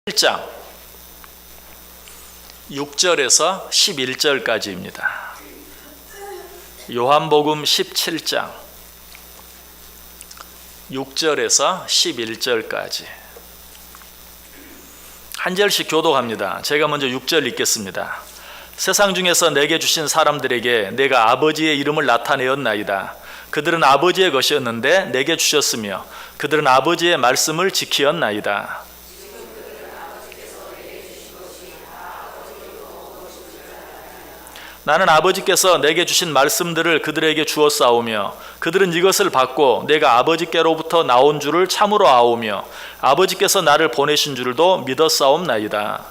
1장 6절에서 11절까지입니다. 요한복음 17장 6절에서 11절까지 한 절씩 교독합니다. 제가 먼저 6절 읽겠습니다. 세상 중에서 내게 주신 사람들에게 내가 아버지의 이름을 나타내었나이다. 그들은 아버지의 것이었는데 내게 주셨으며 그들은 아버지의 말씀을 지키었나이다. 나는 아버지께서 내게 주신 말씀들을 그들에게 주었사오며 그들은 이것을 받고 내가 아버지께로부터 나온 줄을 참으로 아오며 아버지께서 나를 보내신 줄도 믿었사옵나이다.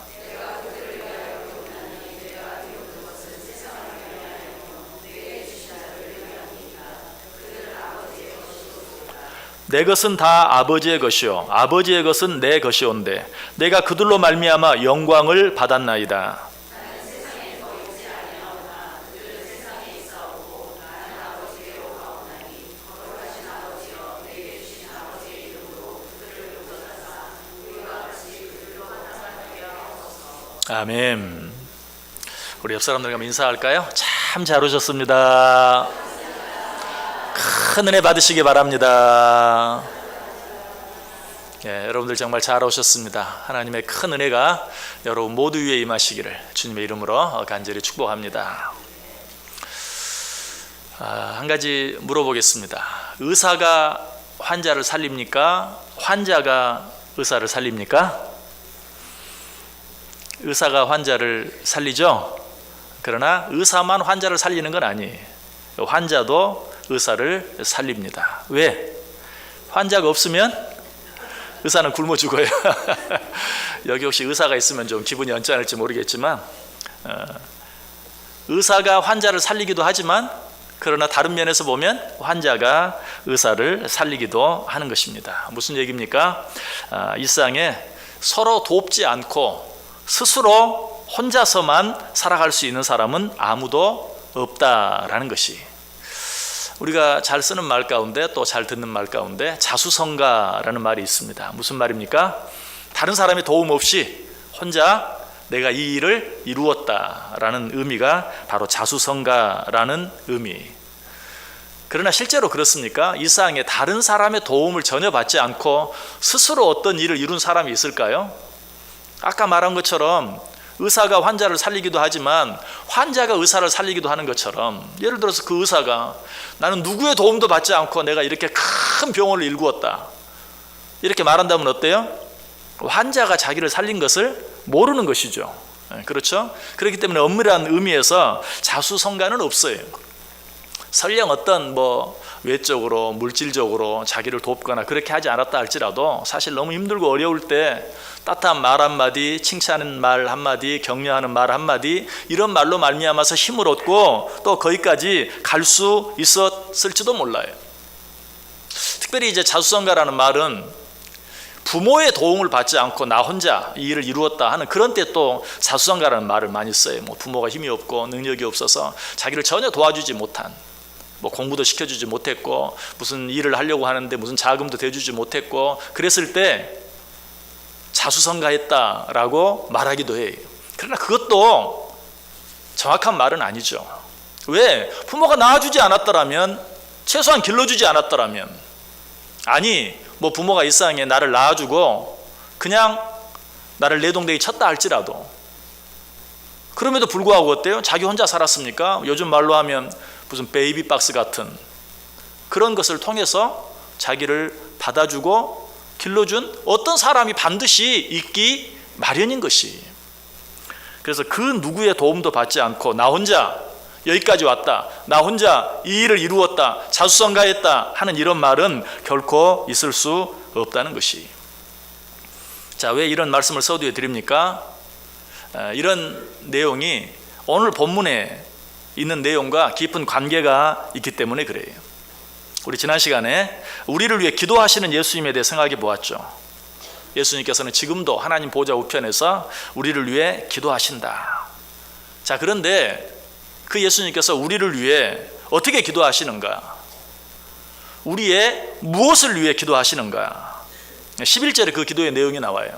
내 것은 다 아버지의 것이요 아버지의 것은 내 것이온데 내가 그들로 말미암아 영광을 받았나이다. 아멘. 우리 옆 사람들과 인사할까요? 참 잘 오셨습니다. 큰 은혜 받으시기 바랍니다. 여러분들 정말 잘 오셨습니다. 하나님의 큰 은혜가 여러분 모두 위에 임하시기를 주님의 이름으로 간절히 축복합니다. 한 가지 물어보겠습니다. 의사가 환자를 살립니까? 환자가 의사를 살립니까? 의사가 환자를 살리죠. 그러나 의사만 환자를 살리는 건 아니에요. 환자도 의사를 살립니다. 왜? 환자가 없으면 의사는 굶어 죽어요. 여기 혹시 의사가 있으면 좀 기분이 언짢을지 모르겠지만 의사가 환자를 살리기도 하지만 그러나 다른 면에서 보면 환자가 의사를 살리기도 하는 것입니다. 무슨 얘기입니까? 이 세상에 서로 돕지 않고 스스로 혼자서만 살아갈 수 있는 사람은 아무도 없다라는 것이, 우리가 잘 쓰는 말 가운데 또 잘 듣는 말 가운데 자수성가라는 말이 있습니다. 무슨 말입니까? 다른 사람의 도움 없이 혼자 내가 이 일을 이루었다라는 의미가 바로 자수성가라는 의미. 그러나 실제로 그렇습니까? 이 세상에 다른 사람의 도움을 전혀 받지 않고 스스로 어떤 일을 이룬 사람이 있을까요? 아까 말한 것처럼 의사가 환자를 살리기도 하지만 환자가 의사를 살리기도 하는 것처럼, 예를 들어서 그 의사가 나는 누구의 도움도 받지 않고 내가 이렇게 큰 병원을 일구었다 이렇게 말한다면 어때요? 환자가 자기를 살린 것을 모르는 것이죠. 그렇죠? 그렇기 때문에 엄밀한 의미에서 자수성가는 없어요. 설령 어떤 외적으로 물질적으로 자기를 돕거나 그렇게 하지 않았다 할지라도 사실 너무 힘들고 어려울 때 따뜻한 말 한마디, 칭찬하는 말 한마디, 격려하는 말 한마디, 이런 말로 말미암아서 힘을 얻고 또 거기까지 갈 수 있었을지도 몰라요. 특별히 이제 자수성가라는 말은 부모의 도움을 받지 않고 나 혼자 이 일을 이루었다 하는 그런 때 또 자수성가라는 말을 많이 써요. 부모가 힘이 없고 능력이 없어서 자기를 전혀 도와주지 못한, 공부도 시켜주지 못했고 무슨 일을 하려고 하는데 무슨 자금도 대주지 못했고 그랬을 때 자수성가했다라고 말하기도 해요. 그러나 그것도 정확한 말은 아니죠. 왜? 부모가 낳아주지 않았더라면, 최소한 길러주지 않았더라면, 아니 부모가 이 세상에 나를 낳아주고 그냥 나를 내동댕이 쳤다 할지라도, 그럼에도 불구하고 어때요? 자기 혼자 살았습니까? 요즘 말로 하면 무슨 베이비박스 같은 그런 것을 통해서 자기를 받아주고 길러준 어떤 사람이 반드시 있기 마련인 것이. 그래서 그 누구의 도움도 받지 않고 나 혼자 여기까지 왔다, 나 혼자 이 일을 이루었다, 자수성가했다 하는 이런 말은 결코 있을 수 없다는 것이. 자, 왜 이런 말씀을 서두에 드립니까? 이런 내용이 오늘 본문에 있는 내용과 깊은 관계가 있기 때문에 그래요. 우리 지난 시간에 우리를 위해 기도하시는 예수님에 대해 생각해 보았죠. 예수님께서는 지금도 하나님 보좌 우편에서 우리를 위해 기도하신다. 자, 그런데 그 예수님께서 우리를 위해 어떻게 기도하시는가? 우리의 무엇을 위해 기도하시는가? 11절에 그 기도의 내용이 나와요.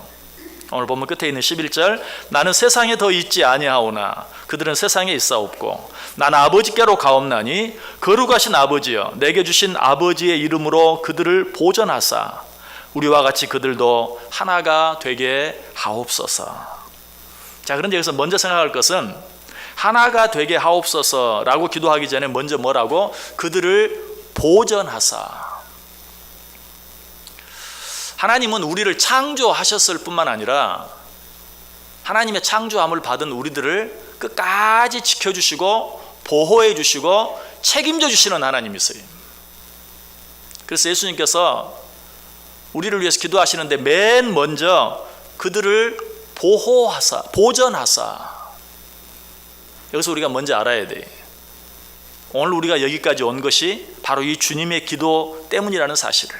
오늘 본문 끝에 있는 11절, 나는 세상에 더 있지 아니하오나 그들은 세상에 있사옵고 나는 아버지께로 가옵나니 거룩하신 아버지여 내게 주신 아버지의 이름으로 그들을 보전하사 우리와 같이 그들도 하나가 되게 하옵소서. 자, 그런데 여기서 먼저 생각할 것은 하나가 되게 하옵소서라고 기도하기 전에 먼저 뭐라고? 그들을 보전하사. 하나님은 우리를 창조하셨을 뿐만 아니라 하나님의 창조함을 받은 우리들을 끝까지 지켜주시고 보호해 주시고 책임져 주시는 하나님이세요. 그래서 예수님께서 우리를 위해서 기도하시는데 맨 먼저 그들을 보호하사, 보전하사. 여기서 우리가 먼저 알아야 돼. 오늘 우리가 여기까지 온 것이 바로 이 주님의 기도 때문이라는 사실을.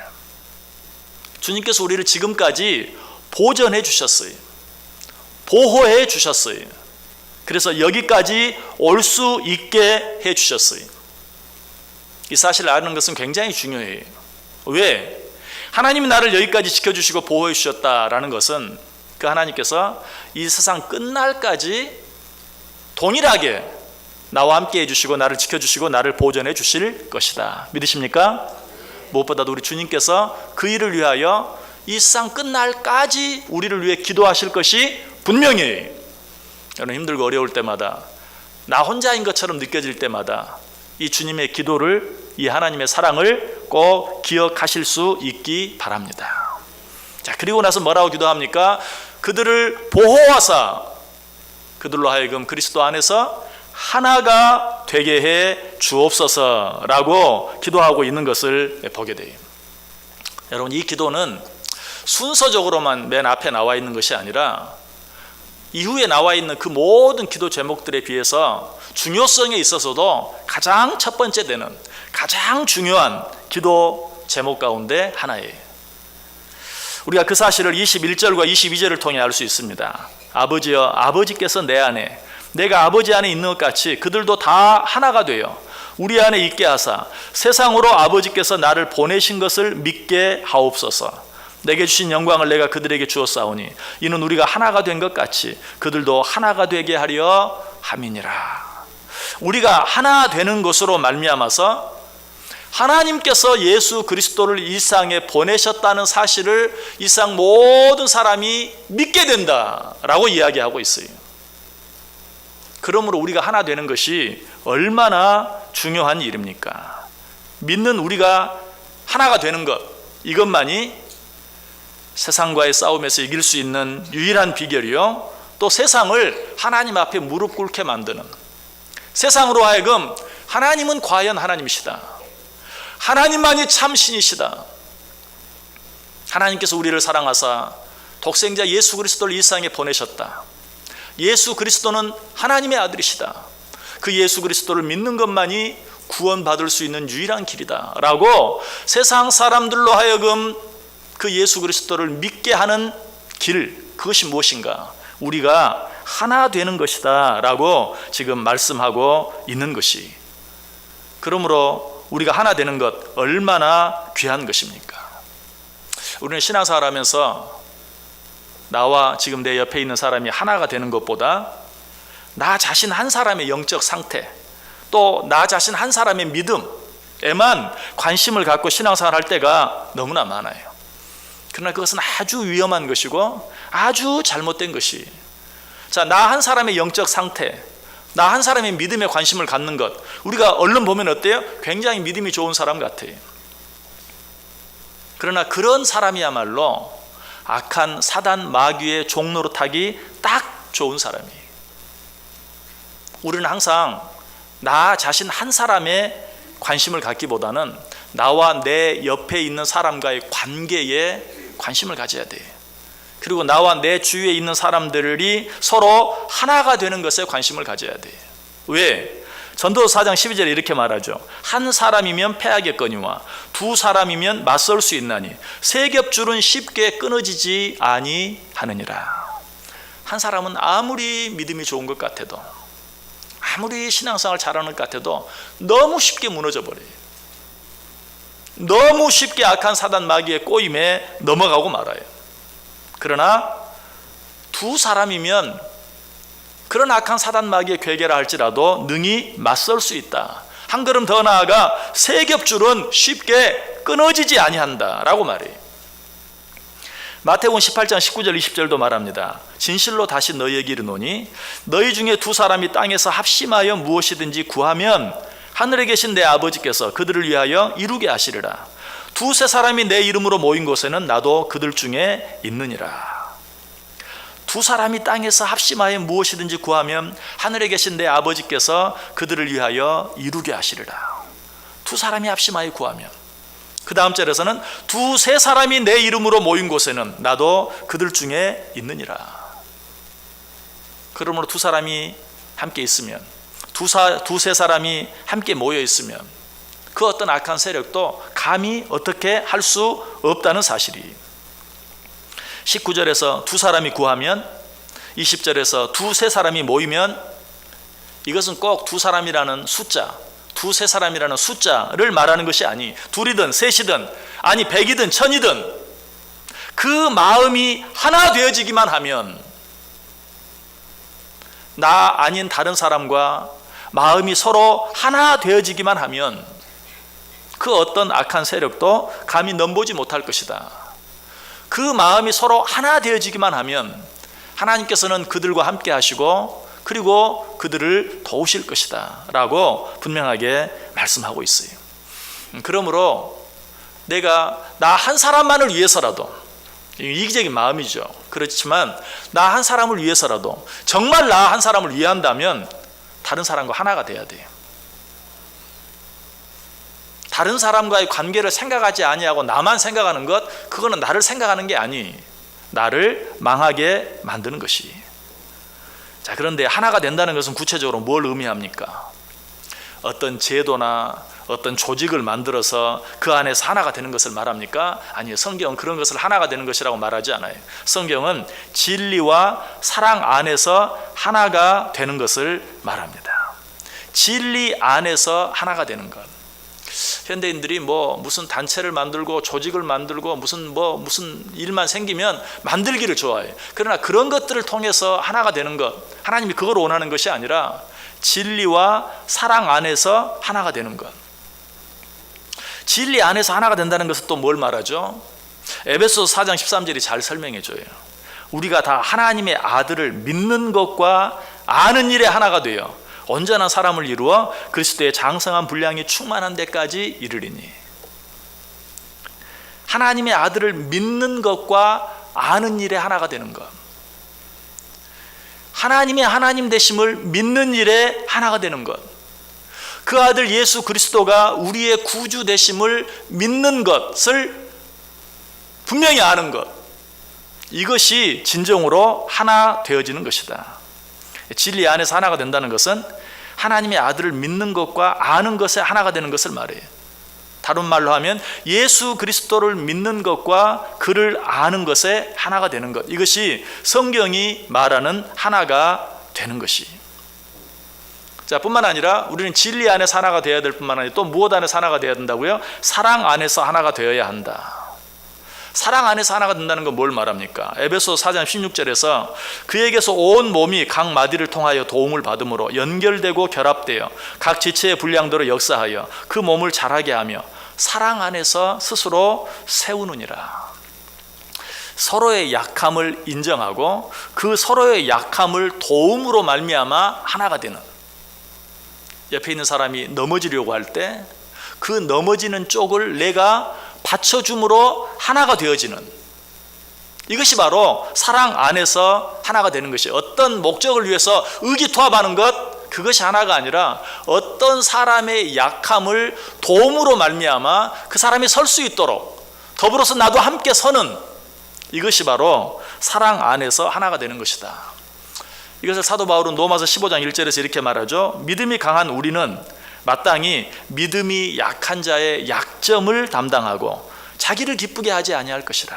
주님께서 우리를 지금까지 보전해 주셨어요. 보호해 주셨어요. 그래서 여기까지 올 수 있게 해 주셨어요. 이 사실을 아는 것은 굉장히 중요해요. 왜? 하나님이 나를 여기까지 지켜주시고 보호해 주셨다라는 것은 그 하나님께서 이 세상 끝날까지 동일하게 나와 함께 해주시고 나를 지켜주시고 나를 보전해 주실 것이다. 믿으십니까? 무엇보다도 우리 주님께서 그 일을 위하여 이 세상 끝날까지 우리를 위해 기도하실 것이 분명해요. 여러분 힘들고 어려울 때마다 나 혼자인 것처럼 느껴질 때마다 이 주님의 기도를, 이 하나님의 사랑을 꼭 기억하실 수 있기 바랍니다. 자, 그리고 나서 뭐라고 기도합니까? 그들을 보호하사 그들로 하여금 그리스도 안에서 하나가 되게 해 주옵소서라고 기도하고 있는 것을 보게 돼요. 여러분 이 기도는 순서적으로만 맨 앞에 나와 있는 것이 아니라 이후에 나와 있는 그 모든 기도 제목들에 비해서 중요성에 있어서도 가장 첫 번째 되는 가장 중요한 기도 제목 가운데 하나예요. 우리가 그 사실을 21절과 22절을 통해 알 수 있습니다. 아버지여 아버지께서 내 안에 내가 아버지 안에 있는 것 같이 그들도 다 하나가 되어 우리 안에 있게 하사 세상으로 아버지께서 나를 보내신 것을 믿게 하옵소서. 내게 주신 영광을 내가 그들에게 주었사오니 이는 우리가 하나가 된 것 같이 그들도 하나가 되게 하려 함이니라. 우리가 하나 되는 것으로 말미암아서 하나님께서 예수 그리스도를 이 세상에 보내셨다는 사실을 이 세상 모든 사람이 믿게 된다라고 이야기하고 있어요. 그러므로 우리가 하나 되는 것이 얼마나 중요한 일입니까? 믿는 우리가 하나가 되는 것, 이것만이 세상과의 싸움에서 이길 수 있는 유일한 비결이요, 또 세상을 하나님 앞에 무릎 꿇게 만드는, 세상으로 하여금 하나님은 과연 하나님이시다, 하나님만이 참 신이시다, 하나님께서 우리를 사랑하사 독생자 예수 그리스도를 이 세상에 보내셨다, 예수 그리스도는 하나님의 아들이시다, 그 예수 그리스도를 믿는 것만이 구원받을 수 있는 유일한 길이다 라고 세상 사람들로 하여금 그 예수 그리스도를 믿게 하는 길, 그것이 무엇인가? 우리가 하나 되는 것이다 라고 지금 말씀하고 있는 것이, 그러므로 우리가 하나 되는 것 얼마나 귀한 것입니까? 우리는 신앙생활 하면서 나와 지금 내 옆에 있는 사람이 하나가 되는 것보다 나 자신 한 사람의 영적 상태, 또 나 자신 한 사람의 믿음에만 관심을 갖고 신앙생활 할 때가 너무나 많아요. 그러나 그것은 아주 위험한 것이고 아주 잘못된 것이, 자, 나 한 사람의 영적 상태, 나 한 사람의 믿음에 관심을 갖는 것, 우리가 얼른 보면 어때요? 굉장히 믿음이 좋은 사람 같아요. 그러나 그런 사람이야말로 악한 사단 마귀의 종노릇하기 딱 좋은 사람이에요. 우리는 항상 나 자신 한 사람의 관심을 갖기보다는 나와 내 옆에 있는 사람과의 관계에 관심을 가져야 돼요. 그리고 나와 내 주위에 있는 사람들이 서로 하나가 되는 것에 관심을 가져야 돼요. 왜? 전도서 4장 12절에 이렇게 말하죠. 한 사람이면 패하겠거니와 두 사람이면 맞설 수 있나니 세 겹줄은 쉽게 끊어지지 아니하느니라. 한 사람은 아무리 믿음이 좋은 것 같아도, 아무리 신앙생활 잘하는 것 같아도 너무 쉽게 무너져 버려요. 너무 쉽게 악한 사단 마귀의 꼬임에 넘어가고 말아요. 그러나 두 사람이면 그런 악한 사단 마귀의 괴계라 할지라도 능히 맞설 수 있다. 한 걸음 더 나아가 세 겹줄은 쉽게 끊어지지 아니한다라고 말해요. 마태복음 18장 19절 20절도 말합니다. 진실로 다시 너희에게 이르노니 너희 중에 두 사람이 땅에서 합심하여 무엇이든지 구하면 하늘에 계신 내 아버지께서 그들을 위하여 이루게 하시리라. 두세 사람이 내 이름으로 모인 곳에는 나도 그들 중에 있느니라. 두 사람이 땅에서 합심하여 무엇이든지 구하면 하늘에 계신 내 아버지께서 그들을 위하여 이루게 하시리라. 두 사람이 합심하여 구하면, 그 다음 절에서는 두세 사람이 내 이름으로 모인 곳에는 나도 그들 중에 있느니라. 그러므로 두 사람이 함께 있으면, 두세 사람이 함께 모여 있으면 그 어떤 악한 세력도 감히 어떻게 할 수 없다는 사실이 19절에서 두 사람이 구하면, 20절에서 두세 사람이 모이면, 이것은 꼭 두 사람이라는 숫자, 두세 사람이라는 숫자를 말하는 것이 아니, 둘이든 셋이든 아니 100이든 1000이든 그 마음이 하나 되어지기만 하면, 나 아닌 다른 사람과 마음이 서로 하나 되어지기만 하면 그 어떤 악한 세력도 감히 넘보지 못할 것이다. 그 마음이 서로 하나 되어지기만 하면 하나님께서는 그들과 함께 하시고 그리고 그들을 도우실 것이다 라고 분명하게 말씀하고 있어요. 그러므로 내가 나 한 사람만을 위해서라도, 이기적인 마음이죠. 그렇지만 나 한 사람을 위해서라도, 정말 나 한 사람을 위한다면 다른 사람과 하나가 돼야 돼요. 다른 사람과의 관계를 생각하지 아니하고 나만 생각하는 것, 그거는 나를 생각하는 게 아니, 나를 망하게 만드는 것이. 자, 그런데 하나가 된다는 것은 구체적으로 뭘 의미합니까? 어떤 제도나 어떤 조직을 만들어서 그 안에서 하나가 되는 것을 말합니까? 아니요, 성경은 그런 것을 하나가 되는 것이라고 말하지 않아요. 성경은 진리와 사랑 안에서 하나가 되는 것을 말합니다. 진리 안에서 하나가 되는 것. 현대인들이 무슨 단체를 만들고 조직을 만들고 무슨 일만 생기면 만들기를 좋아해요. 그러나 그런 것들을 통해서 하나가 되는 것, 하나님이 그걸 원하는 것이 아니라 진리와 사랑 안에서 하나가 되는 것. 진리 안에서 하나가 된다는 것은 또 뭘 말하죠? 에베소서 4장 13절이 잘 설명해 줘요. 우리가 다 하나님의 아들을 믿는 것과 아는 일에 하나가 되어 온전한 사람을 이루어 그리스도의 장성한 분량이 충만한 데까지 이르리니. 하나님의 아들을 믿는 것과 아는 일에 하나가 되는 것, 하나님의 하나님 되심을 믿는 일에 하나가 되는 것, 그 아들 예수 그리스도가 우리의 구주 되심을 믿는 것을 분명히 아는 것, 이것이 진정으로 하나 되어지는 것이다. 진리 안에서 하나가 된다는 것은 하나님의 아들을 믿는 것과 아는 것에 하나가 되는 것을 말해요. 다른 말로 하면 예수 그리스도를 믿는 것과 그를 아는 것에 하나가 되는 것, 이것이 성경이 말하는 하나가 되는 것이. 자, 뿐만 아니라 우리는 진리 안에서 하나가 되어야 될 뿐만 아니라 또 무엇 안에서 하나가 되어야 된다고요? 사랑 안에서 하나가 되어야 한다. 사랑 안에서 하나가 된다는 건 뭘 말합니까? 에베소서 4장 16절에서 그에게서 온 몸이 각 마디를 통하여 도움을 받음으로 연결되고 결합되어 각 지체의 분량대로 역사하여 그 몸을 자라게 하며 사랑 안에서 스스로 세우느니라. 서로의 약함을 인정하고 그 서로의 약함을 도움으로 말미암아 하나가 되는, 옆에 있는 사람이 넘어지려고 할 때 그 넘어지는 쪽을 내가 받쳐줌으로 하나가 되어지는, 이것이 바로 사랑 안에서 하나가 되는 것이. 어떤 목적을 위해서 의기투합하는 것, 그것이 하나가 아니라 어떤 사람의 약함을 도움으로 말미암아 그 사람이 설 수 있도록 더불어서 나도 함께 서는, 이것이 바로 사랑 안에서 하나가 되는 것이다. 이것을 사도 바울은 로마서 15장 1절에서 이렇게 말하죠. 믿음이 강한 우리는 마땅히 믿음이 약한 자의 약점을 담당하고 자기를 기쁘게 하지 아니할 것이라.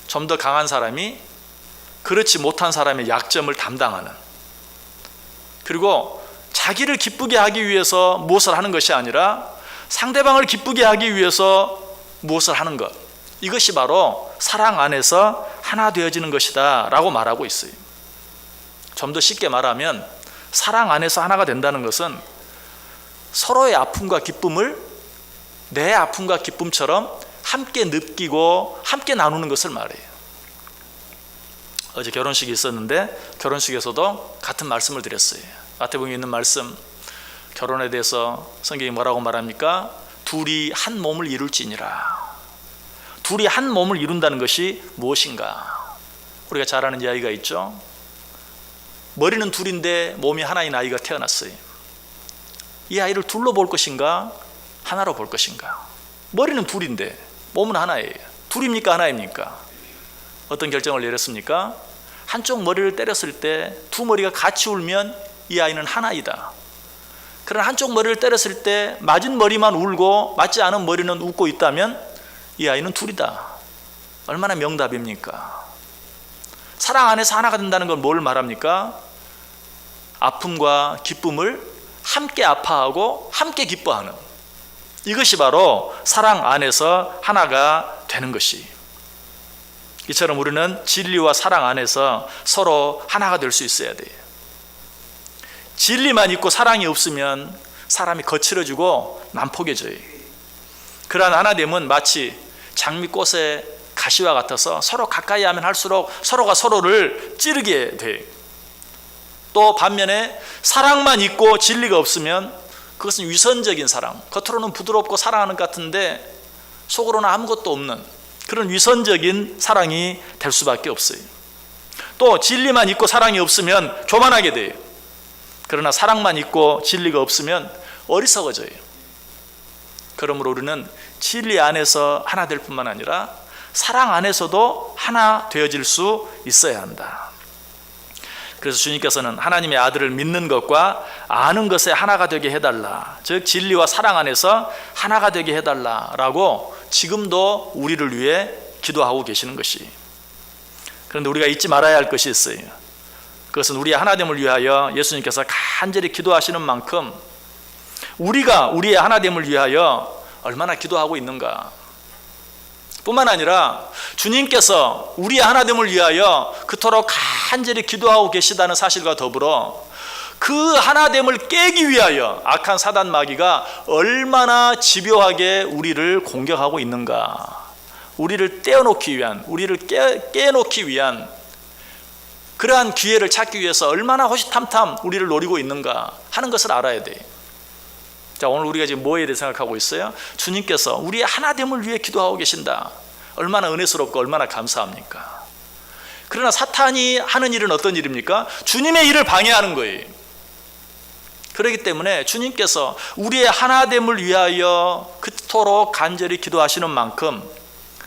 좀 더 강한 사람이 그렇지 못한 사람의 약점을 담당하는, 그리고 자기를 기쁘게 하기 위해서 무엇을 하는 것이 아니라 상대방을 기쁘게 하기 위해서 무엇을 하는 것, 이것이 바로 사랑 안에서 하나 되어지는 것이다 라고 말하고 있어요. 좀 더 쉽게 말하면 사랑 안에서 하나가 된다는 것은 서로의 아픔과 기쁨을 내 아픔과 기쁨처럼 함께 느끼고 함께 나누는 것을 말해요. 어제 결혼식이 있었는데 결혼식에서도 같은 말씀을 드렸어요. 마태복음에 있는 말씀, 결혼에 대해서 성경이 뭐라고 말합니까? 둘이 한 몸을 이룰지니라. 둘이 한 몸을 이룬다는 것이 무엇인가? 우리가 잘 아는 이야기가 있죠. 머리는 둘인데 몸이 하나인 아이가 태어났어요. 이 아이를 둘로 볼 것인가? 하나로 볼 것인가? 머리는 둘인데 몸은 하나예요. 둘입니까? 하나입니까? 어떤 결정을 내렸습니까? 한쪽 머리를 때렸을 때 두 머리가 같이 울면 이 아이는 하나이다. 그러나 한쪽 머리를 때렸을 때 맞은 머리만 울고 맞지 않은 머리는 웃고 있다면 이 아이는 둘이다. 얼마나 명답입니까? 사랑 안에서 하나가 된다는 건 뭘 말합니까? 아픔과 기쁨을 함께 아파하고 함께 기뻐하는, 이것이 바로 사랑 안에서 하나가 되는 것이. 이처럼 우리는 진리와 사랑 안에서 서로 하나가 될 수 있어야 돼요. 진리만 있고 사랑이 없으면 사람이 거칠어지고 난폭해져요. 그러한 하나됨은 마치 장미꽃의 가시와 같아서 서로 가까이 하면 할수록 서로가 서로를 찌르게 돼요. 또 반면에 사랑만 있고 진리가 없으면 그것은 위선적인 사랑, 겉으로는 부드럽고 사랑하는 것 같은데 속으로는 아무것도 없는 그런 위선적인 사랑이 될 수밖에 없어요. 또 진리만 있고 사랑이 없으면 교만하게 돼요. 그러나 사랑만 있고 진리가 없으면 어리석어져요. 그러므로 우리는 진리 안에서 하나 될 뿐만 아니라 사랑 안에서도 하나 되어질 수 있어야 한다. 그래서 주님께서는 하나님의 아들을 믿는 것과 아는 것에 하나가 되게 해달라, 즉 진리와 사랑 안에서 하나가 되게 해달라라고 지금도 우리를 위해 기도하고 계시는 것이. 그런데 우리가 잊지 말아야 할 것이 있어요. 그것은 우리의 하나됨을 위하여 예수님께서 간절히 기도하시는 만큼 우리가 우리의 하나됨을 위하여 얼마나 기도하고 있는가. 뿐만 아니라 주님께서 우리의 하나됨을 위하여 그토록 간절히 기도하고 계시다는 사실과 더불어 그 하나됨을 깨기 위하여 악한 사단 마귀가 얼마나 집요하게 우리를 공격하고 있는가. 우리를 떼어놓기 위한, 우리를 깨놓기 위한 그러한 기회를 찾기 위해서 얼마나 호시탐탐 우리를 노리고 있는가 하는 것을 알아야 돼요. 자, 오늘 우리가 지금 뭐에 대해 생각하고 있어요? 주님께서 우리의 하나됨을 위해 기도하고 계신다. 얼마나 은혜스럽고 얼마나 감사합니까? 그러나 사탄이 하는 일은 어떤 일입니까? 주님의 일을 방해하는 거예요. 그렇기 때문에 주님께서 우리의 하나됨을 위하여 그토록 간절히 기도하시는 만큼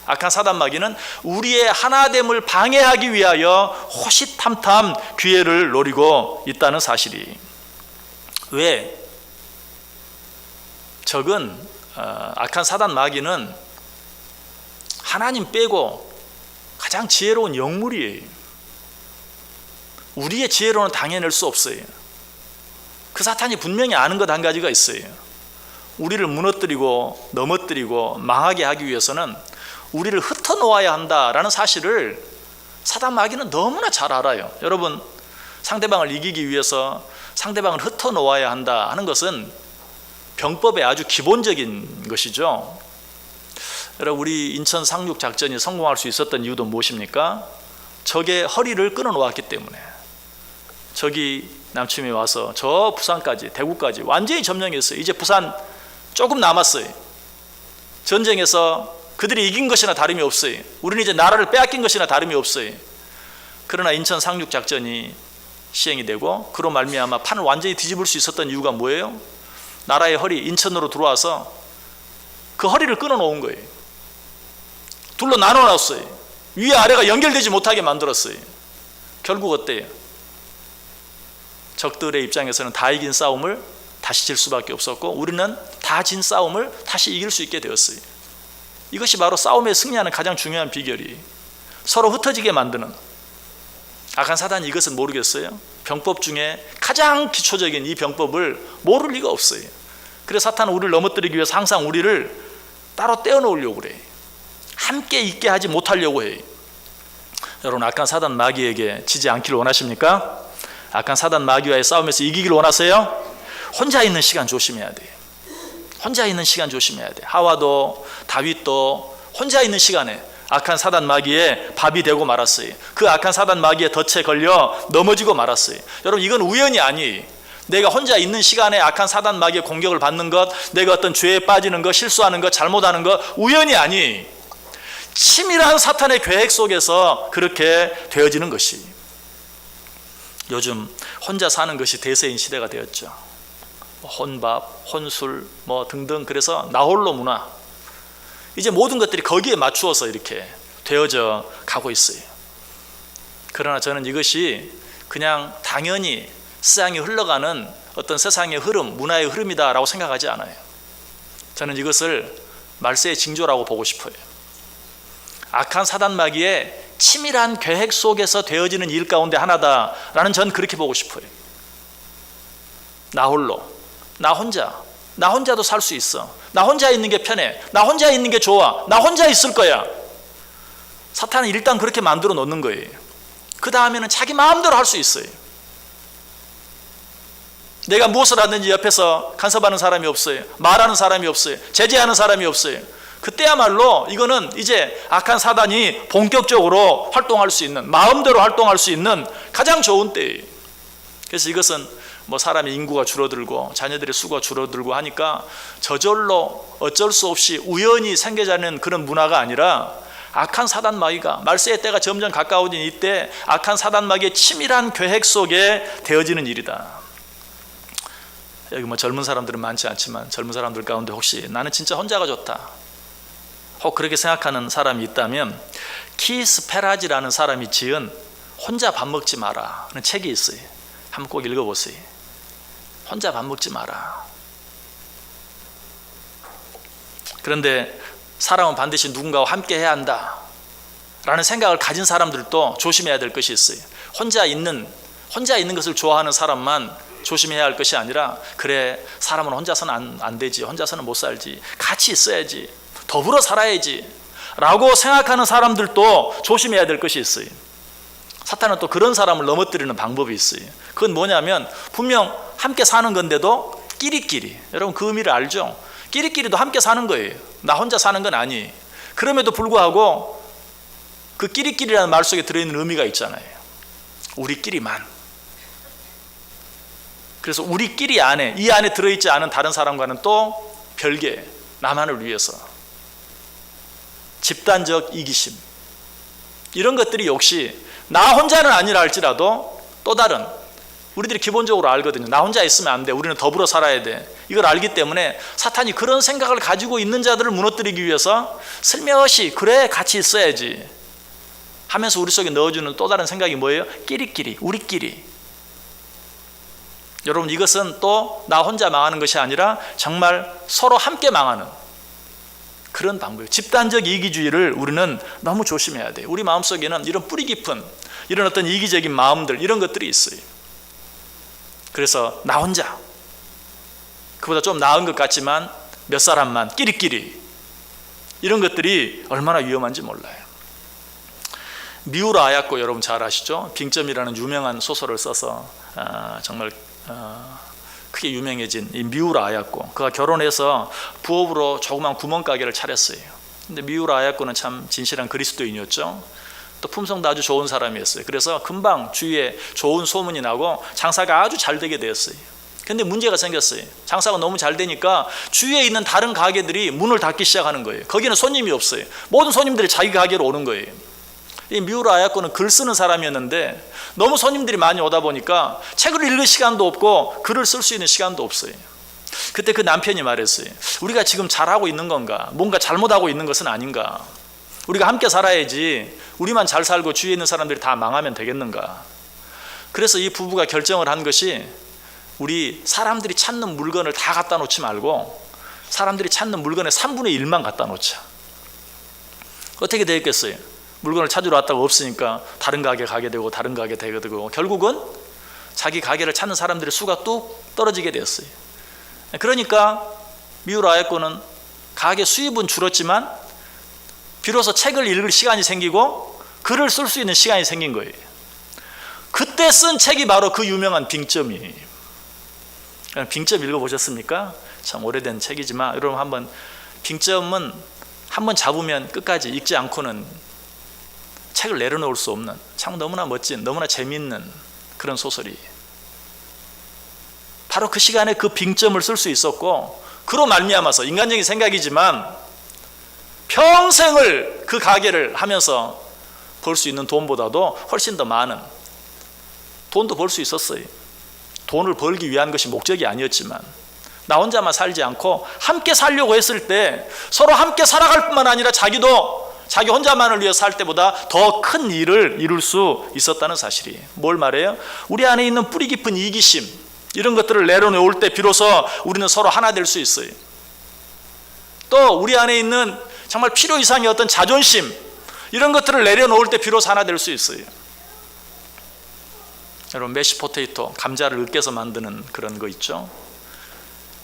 악한 사단 마귀는 우리의 하나됨을 방해하기 위하여 호시탐탐 기회를 노리고 있다는 사실이. 왜? 적은 악한 사단 마귀는 하나님 빼고 가장 지혜로운 영물이에요. 우리의 지혜로는 당해낼 수 없어요. 그 사탄이 분명히 아는 것 한 가지가 있어요. 우리를 무너뜨리고 넘어뜨리고 망하게 하기 위해서는 우리를 흩어놓아야 한다라는 사실을 사단 마귀는 너무나 잘 알아요. 여러분, 상대방을 이기기 위해서 상대방을 흩어놓아야 한다 하는 것은 병법의 아주 기본적인 것이죠. 여러분, 우리 인천 상륙 작전이 성공할 수 있었던 이유도 무엇입니까? 적의 허리를 끊어놓았기 때문에. 적이 남침이 와서 저 부산까지, 대구까지 완전히 점령했어요. 이제 부산 조금 남았어요. 전쟁에서 그들이 이긴 것이나 다름이 없어요. 우리는 이제 나라를 빼앗긴 것이나 다름이 없어요. 그러나 인천 상륙 작전이 시행이 되고 그로 말미암아 판을 완전히 뒤집을 수 있었던 이유가 뭐예요? 나라의 허리, 인천으로 들어와서 그 허리를 끊어놓은 거예요. 둘로 나눠놨어요. 위에 아래가 연결되지 못하게 만들었어요. 결국 어때요? 적들의 입장에서는 다 이긴 싸움을 다시 질 수밖에 없었고 우리는 다 진 싸움을 다시 이길 수 있게 되었어요. 이것이 바로 싸움에 승리하는 가장 중요한 비결이, 서로 흩어지게 만드는. 악한 사단이 이것은 모르겠어요? 병법 중에 가장 기초적인 이 병법을 모를 리가 없어요. 그래서 사탄은 우리를 넘어뜨리기 위해서 항상 우리를 따로 떼어놓으려고 그래요. 함께 있게 하지 못하려고 해요. 여러분, 악한 사단 마귀에게 지지 않기를 원하십니까? 악한 사단 마귀와의 싸움에서 이기기를 원하세요? 혼자 있는 시간 조심해야 돼요. 혼자 있는 시간 조심해야 돼요. 하와도 다윗도 혼자 있는 시간에 악한 사단 마귀의 밥이 되고 말았어요. 그 악한 사단 마귀의 덫에 걸려 넘어지고 말았어요. 여러분, 이건 우연이 아니에요. 내가 혼자 있는 시간에 악한 사단 마귀의 공격을 받는 것, 내가 어떤 죄에 빠지는 것, 실수하는 것, 잘못하는 것, 우연이 아니에요. 치밀한 사탄의 계획 속에서 그렇게 되어지는 것이. 요즘 혼자 사는 것이 대세인 시대가 되었죠. 혼밥, 혼술 등등. 그래서 나홀로 문화, 이제 모든 것들이 거기에 맞추어서 이렇게 되어져 가고 있어요. 그러나 저는 이것이 그냥 당연히 세상에 흘러가는 어떤 세상의 흐름, 문화의 흐름이다라고 생각하지 않아요. 저는 이것을 말세의 징조라고 보고 싶어요. 악한 사단 마귀의 치밀한 계획 속에서 되어지는 일 가운데 하나다라는, 전 그렇게 보고 싶어요. 나 홀로, 나 혼자도 살 수 있어. 나 혼자 있는 게 편해. 나 혼자 있는 게 좋아. 나 혼자 있을 거야. 사탄은 일단 그렇게 만들어 놓는 거예요. 그 다음에는 자기 마음대로 할 수 있어요. 내가 무엇을 하든지 옆에서 간섭하는 사람이 없어요. 말하는 사람이 없어요. 제재하는 사람이 없어요. 그때야말로 이거는 이제 악한 사단이 본격적으로 활동할 수 있는, 마음대로 활동할 수 있는 가장 좋은 때예요. 그래서 이것은 사람의 인구가 줄어들고 자녀들의 수가 줄어들고 하니까 저절로 어쩔 수 없이 우연히 생겨자는 그런 문화가 아니라, 악한 사단 마귀가, 말세의 때가 점점 가까워진 이때 악한 사단 마귀의 치밀한 계획 속에 되어지는 일이다. 여기 젊은 사람들은 많지 않지만 젊은 사람들 가운데 혹시 나는 진짜 혼자가 좋다, 혹 그렇게 생각하는 사람이 있다면, 키스 페라지라는 사람이 지은 혼자 밥 먹지 마라 는 책이 있어요. 한번 꼭 읽어보세요. 혼자 밥 먹지 마라. 그런데 사람은 반드시 누군가와 함께 해야 한다 라는 생각을 가진 사람들도 조심해야 될 것이 있어요. 혼자 있는 것을 좋아하는 사람만 조심해야 할 것이 아니라, 그래, 사람은 혼자서는 안 되지, 혼자서는 못 살지, 같이 있어야지, 더불어 살아야지 라고 생각하는 사람들도 조심해야 될 것이 있어요. 사탄은 또 그런 사람을 넘어뜨리는 방법이 있어요. 그건 뭐냐면, 분명 함께 사는 건데도 끼리끼리, 여러분 그 의미를 알죠? 끼리끼리도 함께 사는 거예요. 나 혼자 사는 건 아니에요. 그럼에도 불구하고 그 끼리끼리라는 말 속에 들어있는 의미가 있잖아요. 우리끼리만. 그래서 우리끼리 안에, 이 안에 들어있지 않은 다른 사람과는 또 별개, 나만을 위해서 집단적 이기심, 이런 것들이 역시 나 혼자는 아니라 할지라도 또 다른, 우리들이 기본적으로 알거든요. 나 혼자 있으면 안 돼, 우리는 더불어 살아야 돼, 이걸 알기 때문에 사탄이 그런 생각을 가지고 있는 자들을 무너뜨리기 위해서 슬며시, 그래 같이 있어야지 하면서 우리 속에 넣어주는 또 다른 생각이 뭐예요? 끼리끼리, 우리끼리. 여러분, 이것은 또 나 혼자 망하는 것이 아니라 정말 서로 함께 망하는 그런 방법이에요. 집단적 이기주의를 우리는 너무 조심해야 돼요. 우리 마음속에는 이런 뿌리 깊은 이런 어떤 이기적인 마음들, 이런 것들이 있어요. 그래서 나 혼자, 그보다 좀 나은 것 같지만 몇 사람만 끼리끼리, 이런 것들이 얼마나 위험한지 몰라요. 미우라 아야코 여러분 잘 아시죠? 빙점이라는 유명한 소설을 써서 정말 크게 유명해진 이 미우라 아야코, 그가 결혼해서 부업으로 조그만 구멍가게를 차렸어요. 근데 미우라 아야코는 참 진실한 그리스도인이었죠. 또 품성도 아주 좋은 사람이었어요. 그래서 금방 주위에 좋은 소문이 나고 장사가 아주 잘 되게 되었어요. 근데 문제가 생겼어요. 장사가 너무 잘 되니까 주위에 있는 다른 가게들이 문을 닫기 시작하는 거예요. 거기는 손님이 없어요. 모든 손님들이 자기 가게로 오는 거예요. 이 미우라 아야코는 글 쓰는 사람이었는데 너무 손님들이 많이 오다 보니까 책을 읽을 시간도 없고 글을 쓸 수 있는 시간도 없어요. 그때 그 남편이 말했어요. 우리가 지금 잘하고 있는 건가? 뭔가 잘못하고 있는 것은 아닌가? 우리가 함께 살아야지, 우리만 잘 살고 주위에 있는 사람들이 다 망하면 되겠는가? 그래서 이 부부가 결정을 한 것이, 우리 사람들이 찾는 물건을 다 갖다 놓지 말고 사람들이 찾는 물건의 3분의 1만 갖다 놓자. 어떻게 되겠어요? 물건을 찾으러 왔다가 없으니까 다른 가게 가게 되고 다른 가게 되게 되고, 결국은 자기 가게를 찾는 사람들의 수가 뚝 떨어지게 되었어요. 그러니까 미우라 아야코는 가게 수입은 줄었지만 비로소 책을 읽을 시간이 생기고 글을 쓸 수 있는 시간이 생긴 거예요. 그때 쓴 책이 바로 그 유명한 빙점이에요. 빙점 읽어보셨습니까? 참 오래된 책이지만 여러분 한번, 빙점은 한번 잡으면 끝까지 읽지 않고는 책을 내려놓을 수 없는 참 너무나 멋진, 너무나 재미있는 그런 소설이, 바로 그 시간에 그 빙점을 쓸 수 있었고, 그로 말미암아서 인간적인 생각이지만 평생을 그 가게를 하면서 벌 수 있는 돈보다도 훨씬 더 많은 돈도 벌 수 있었어요. 돈을 벌기 위한 것이 목적이 아니었지만, 나 혼자만 살지 않고 함께 살려고 했을 때 서로 함께 살아갈 뿐만 아니라 자기도 자기 혼자만을 위해 살 때보다 더 큰 일을 이룰 수 있었다는 사실이에요. 뭘 말해요? 우리 안에 있는 뿌리 깊은 이기심, 이런 것들을 내려놓을 때 비로소 우리는 서로 하나 될 수 있어요. 또 우리 안에 있는 정말 필요 이상의 어떤 자존심, 이런 것들을 내려놓을 때 비로소 하나 될 수 있어요. 여러분, 메시 포테이토, 감자를 으깨서 만드는 그런 거 있죠.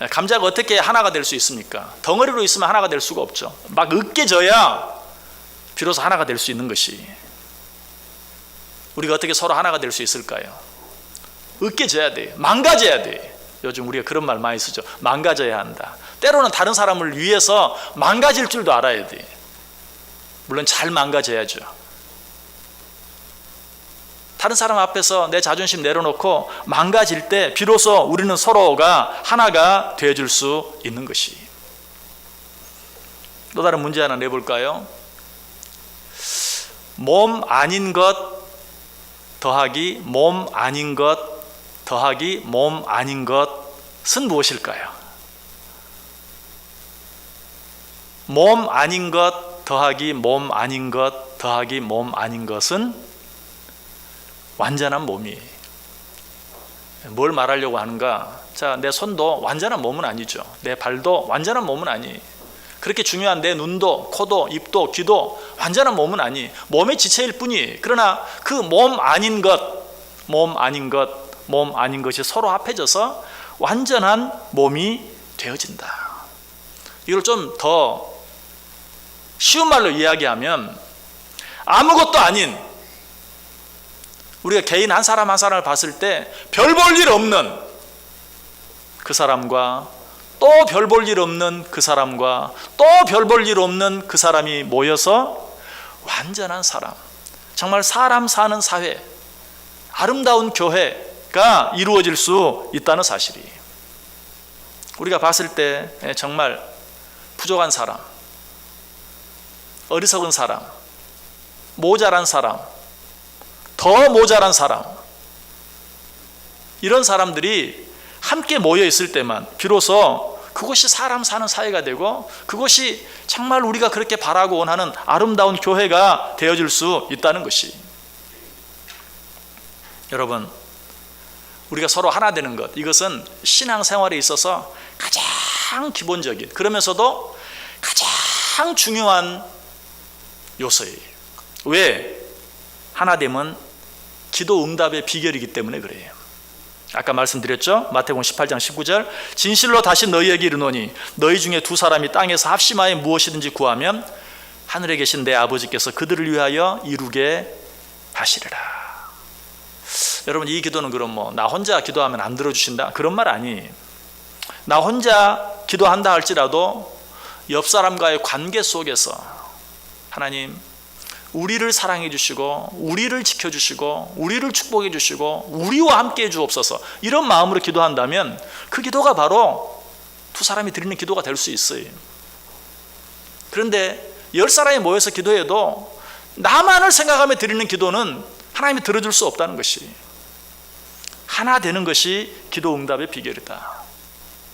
감자가 어떻게 하나가 될 수 있습니까? 덩어리로 있으면 하나가 될 수가 없죠. 막 으깨져야 비로소 하나가 될 수 있는 것이, 우리가 어떻게 서로 하나가 될 수 있을까요? 으깨져야 돼. 망가져야 돼. 요즘 우리가 그런 말 많이 쓰죠. 망가져야 한다. 때로는 다른 사람을 위해서 망가질 줄도 알아야 돼. 물론 잘 망가져야죠. 다른 사람 앞에서 내 자존심 내려놓고 망가질 때 비로소 우리는 서로가 하나가 되어줄 수 있는 것이. 또 다른 문제 하나 내볼까요? 몸 아닌 것 더하기 몸 아닌 것 더하기 몸 아닌 것은 무엇일까요? 몸 아닌 것 더하기 몸 아닌 것 더하기 몸 아닌 것은 완전한 몸이에요. 뭘 말하려고 하는가? 자, 내 손도 완전한 몸은 아니죠. 내 발도 완전한 몸은 아니에요. 그렇게 중요한 내 눈도, 코도, 입도, 귀도 완전한 몸은 아니에요. 몸의 지체일 뿐이에요. 그러나 그 몸 아닌 것, 몸 아닌 것, 몸 아닌 것이 서로 합해져서 완전한 몸이 되어진다. 이걸 좀 더 쉬운 말로 이야기하면, 아무것도 아닌 우리가 개인 한 사람 한 사람을 봤을 때 별 볼 일 없는 그 사람과 또 별 볼 일 없는 그 사람과 또 별 볼 일 없는 그 사람이 모여서 완전한 사람, 정말 사람 사는 사회, 아름다운 교회가 이루어질 수 있다는 사실이, 우리가 봤을 때 정말 부족한 사람, 어리석은 사람, 모자란 사람, 더 모자란 사람, 이런 사람들이 함께 모여 있을 때만 비로소 그것이 사람 사는 사회가 되고, 그것이 정말 우리가 그렇게 바라고 원하는 아름다운 교회가 되어질 수 있다는 것이. 여러분, 우리가 서로 하나 되는 것, 이것은 신앙생활에 있어서 가장 기본적인, 그러면서도 가장 중요한 요소예요. 왜? 하나됨은 기도 응답의 비결이기 때문에 그래요. 아까 말씀드렸죠? 마태복음 18장 19절, 진실로 다시 너희에게 이르노니 너희 중에 두 사람이 땅에서 합심하여 무엇이든지 구하면 하늘에 계신 내 아버지께서 그들을 위하여 이루게 하시리라. 여러분, 이 기도는 그럼 나 혼자 기도하면 안 들어주신다, 그런 말 아니에요. 나 혼자 기도한다 할지라도 옆 사람과의 관계 속에서 하나님, 우리를 사랑해 주시고 우리를 지켜주시고 우리를 축복해 주시고 우리와 함께 해 주옵소서, 이런 마음으로 기도한다면 그 기도가 바로 두 사람이 드리는 기도가 될 수 있어요. 그런데 10사람이 모여서 기도해도 나만을 생각하며 드리는 기도는 하나님이 들어줄 수 없다는 것이, 하나 되는 것이 기도 응답의 비결이다.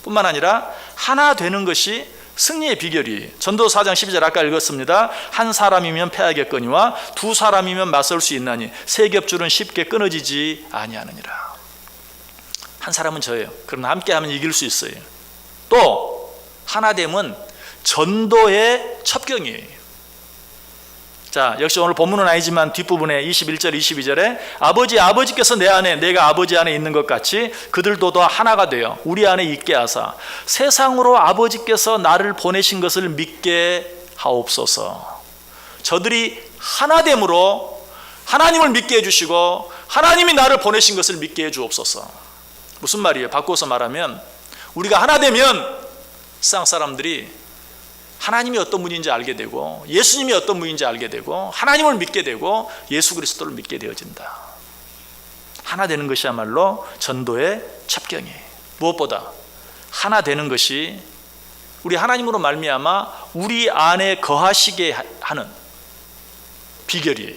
뿐만 아니라 하나 되는 것이 승리의 비결이, 전도 4장 12절 아까 읽었습니다. 한 사람이면 패하겠거니와 두 사람이면 맞설 수 있나니 세 겹줄은 쉽게 끊어지지 아니하느니라. 한 사람은 저예요. 그러나 함께하면 이길 수 있어요. 또 하나됨은 전도의 첩경이에요. 자, 역시 오늘 본문은 아니지만 뒷부분에 21절 22절에 아버지께서 내 안에 내가 아버지 안에 있는 것 같이 그들도 다 하나가 되어 우리 안에 있게 하사 세상으로 아버지께서 나를 보내신 것을 믿게 하옵소서. 저들이 하나됨으로 하나님을 믿게 해주시고 하나님이 나를 보내신 것을 믿게 해주옵소서. 무슨 말이에요? 바꿔서 말하면 우리가 하나되면 세상 사람들이 하나님이 어떤 분인지 알게 되고 예수님이 어떤 분인지 알게 되고 하나님을 믿게 되고 예수 그리스도를 믿게 되어진다. 하나 되는 것이야말로 전도의 첩경이에요. 무엇보다 하나 되는 것이 우리 하나님으로 말미암아 우리 안에 거하시게 하는 비결이에요.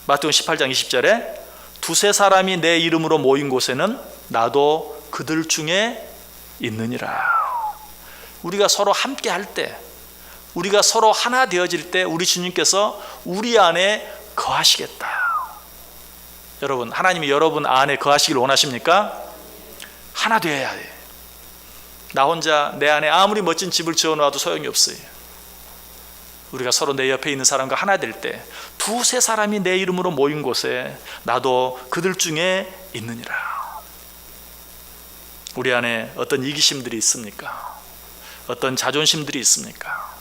마태복음 18장 20절에 두세 사람이 내 이름으로 모인 곳에는 나도 그들 중에 있느니라. 우리가 서로 함께 할 때, 우리가 서로 하나 되어질 때 우리 주님께서 우리 안에 거하시겠다. 여러분, 하나님이 여러분 안에 거하시길 원하십니까? 하나 되어야 돼. 나 혼자 내 안에 아무리 멋진 집을 지어놓아도 소용이 없어요. 우리가 서로 내 옆에 있는 사람과 하나 될 때 두세 사람이 내 이름으로 모인 곳에 나도 그들 중에 있느니라. 우리 안에 어떤 이기심들이 있습니까? 어떤 자존심들이 있습니까?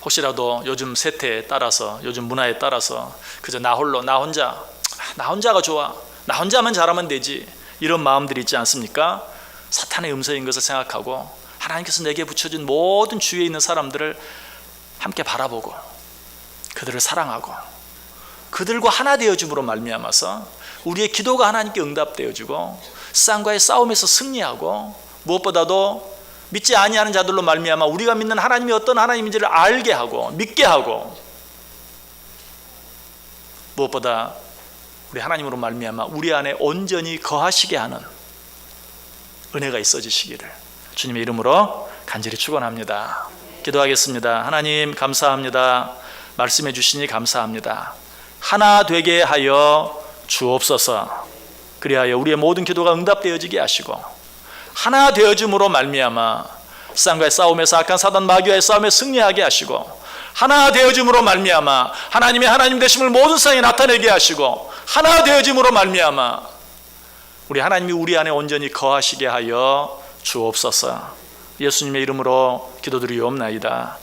혹시라도 요즘 세태에 따라서, 요즘 문화에 따라서 그저 나 혼자가 좋아, 나 혼자만 잘하면 되지, 이런 마음들이 있지 않습니까? 사탄의 음성인 것을 생각하고 하나님께서 내게 붙여준 모든 주위에 있는 사람들을 함께 바라보고 그들을 사랑하고 그들과 하나 되어줌으로 말미암아서 우리의 기도가 하나님께 응답되어지고 세상과의 싸움에서 승리하고 무엇보다도 믿지 아니하는 자들로 말미암아 우리가 믿는 하나님이 어떤 하나님인지를 알게 하고 믿게 하고 무엇보다 우리 하나님으로 말미암아 우리 안에 온전히 거하시게 하는 은혜가 있어지시기를 주님의 이름으로 간절히 축원합니다. 기도하겠습니다. 하나님 감사합니다. 말씀해 주시니 감사합니다. 하나 되게 하여 주옵소서. 그리하여 우리의 모든 기도가 응답되어지게 하시고 하나 되어짐으로 말미암아 세상과의 싸움에서 악한 사단 마귀와의 싸움에 승리하게 하시고 하나 되어짐으로 말미암아 하나님의 하나님 되심을 모든 세상에 나타내게 하시고 하나 되어짐으로 말미암아 우리 하나님이 우리 안에 온전히 거하시게 하여 주옵소서. 예수님의 이름으로 기도드리옵나이다.